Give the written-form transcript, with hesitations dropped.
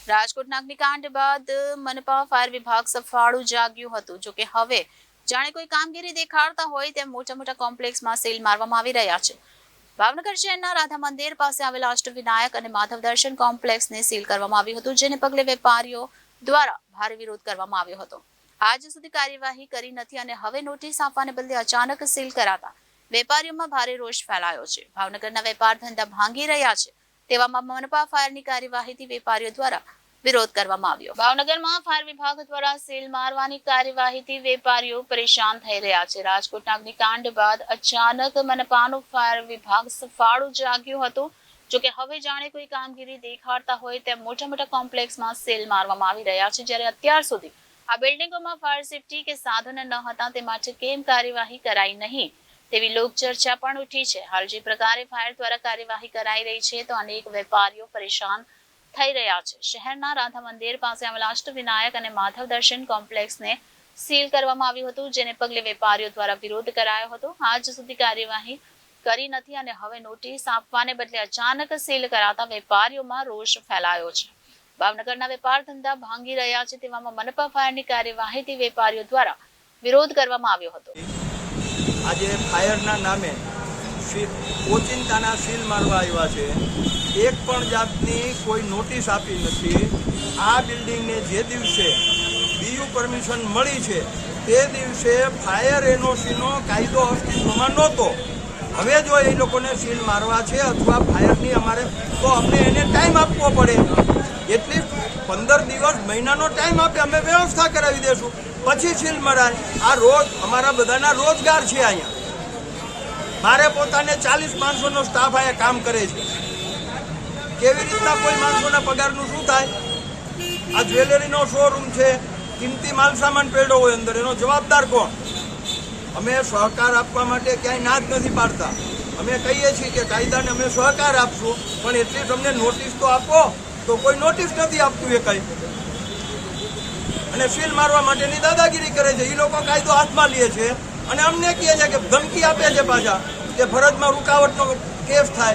રાજકોટના અગ્નિકાંડ બાદ મનપા ફાયર વિભાગ સફાળું જાગ્યું હતું. જોકે હવે જાણે કોઈ કામગીરી દેખાડતા હોય તેમ મોટા કોમ્પ્લેક્સમાં સીલ મારવામાં આવી રહ્યા છે. ભાવનગર શહેરના રાધા મંદિર પાસે આવેલા અષ્ટવિનાયક અને માધવ દર્શન કોમ્પ્લેક્સને સીલ કરવામાં આવ્યું હતું, જેને પગલે વેપારીઓ દ્વારા ભારે વિરોધ કરવામાં આવ્યો હતો. આજ સુધી કાર્યવાહી કરી નથી અને હવે નોટિસ આપવાને બદલે અચાનક સીલ કરાતા વેપારીઓમાં ભારે રોષ ફેલાયો છે. ભાવનગરના વેપાર ધંધા ભાંગી રહ્યા છે તેવામાં મનપા ફાયરની કાર્યવાહીથી વેપારીઓ દ્વારા વિરોધ કરવામાં આવ્યો. ભાવનગરમાં ફાયર વિભાગ દ્વારા સીલ મારવાની કાર્યવાહીથી વેપારીઓ પરેશાન થઈ રહ્યા છે. રાજકોટના અગ્નિકાંડ બાદ અચાનક મનપાનું ફાયર વિભાગ સફાળું જાગ્યું હતું. જોકે હવે જાણે કોઈ કામગીરી દેખાડતા હોય તેમ મોટા કોમ્પ્લેક્સમાં સીલ મારવામાં આવી રહ્યા છે, જ્યારે અત્યાર સુધી આ બિલ્ડિંગોમાં ફાયર સેફટી કે સાધન ન હતા તે માટે કેમ કાર્યવાહી કરાઈ નહીં તેવી લોકચર્ચા પણ ઉઠી છે. હાલ જે પ્રકારે ફાયર દ્વારા કાર્યવાહી કરાઈ રહી છે તો અનેક વેપારીઓ પરેશાન થઈ રહ્યા છે. શહેરના રાધા મંદિર પાસે આવેલા અષ્ટવિનાયક અને માધવ દર્શન કોમ્પ્લેક્સને સીલ કરવામાં આવ્યું હતું, જેને પગલે વેપારીઓ દ્વારા વિરોધ કરાયો હતો. આજ સુધી કાર્યવાહી કરી નથી અને હવે નોટિસ આપવાને બદલે અચાનક સીલ કરાતા વેપારીઓમાં રોષ ફેલાયો છે. ભાવનગરના વેપાર ધંધા ભાંગી રહ્યા છે તેવામાં મનપા ફાયરની કાર્યવાહીથી વેપારીઓ દ્વારા વિરોધ કરવામાં આવ્યો હતો. આજે ફાયરના નામે ઓચિંતાના સીલ મારવા આવ્યા છે. એક પણ જાતની કોઈ નોટિસ આપી નથી. આ બિલ્ડિંગને જે દિવસે બીયુ પરમિશન મળી છે તે દિવસે ફાયર એનઓસીનો કાયદો અસ્તિત્વમાં નહોતો. હવે જો એ લોકોને સીલ મારવા છે અથવા ફાયરની અમારે તો અમને એને ટાઈમ આપવો પડે. એટલી 15 દિવસ મહિનાનો ટાઈમ આપે, અમે વ્યવસ્થા કરાવી દેશું, પછી સીલ મરાય. આ રોજ અમારા બધાના રોજગાર છે. અહીંયા મારે પોતાને 40 માણસોનો સ્ટાફ અહીંયા કામ કરે છે. કેવી રીતના કોઈ માણસોના પગારનું શું થાય? આ જ્વેલરીનો શોરૂમ છે, કિંમતી માલ સામાન પડ્યો હોય અંદર, એનો જવાબદાર કોણ? અમે સહકાર આપવા માટે ક્યાંય ના જ નથી પાડતા. અમે કહીએ છીએ કે કાયદાને અમે સહકાર આપશું, પણ એટલી તમને નોટિસ તો આપો. તો કોઈ નોટિસ નથી આપતું એ કઈ, અને સીલ મારવા માટેની દાદાગીરી કરે છે. એ લોકો કાયદો હાથમાં લે છે અને અમને કહે છે કે ધમકી આપે છે પાછા કે ફરજમાં રૂકાવટનો કેસ થાય.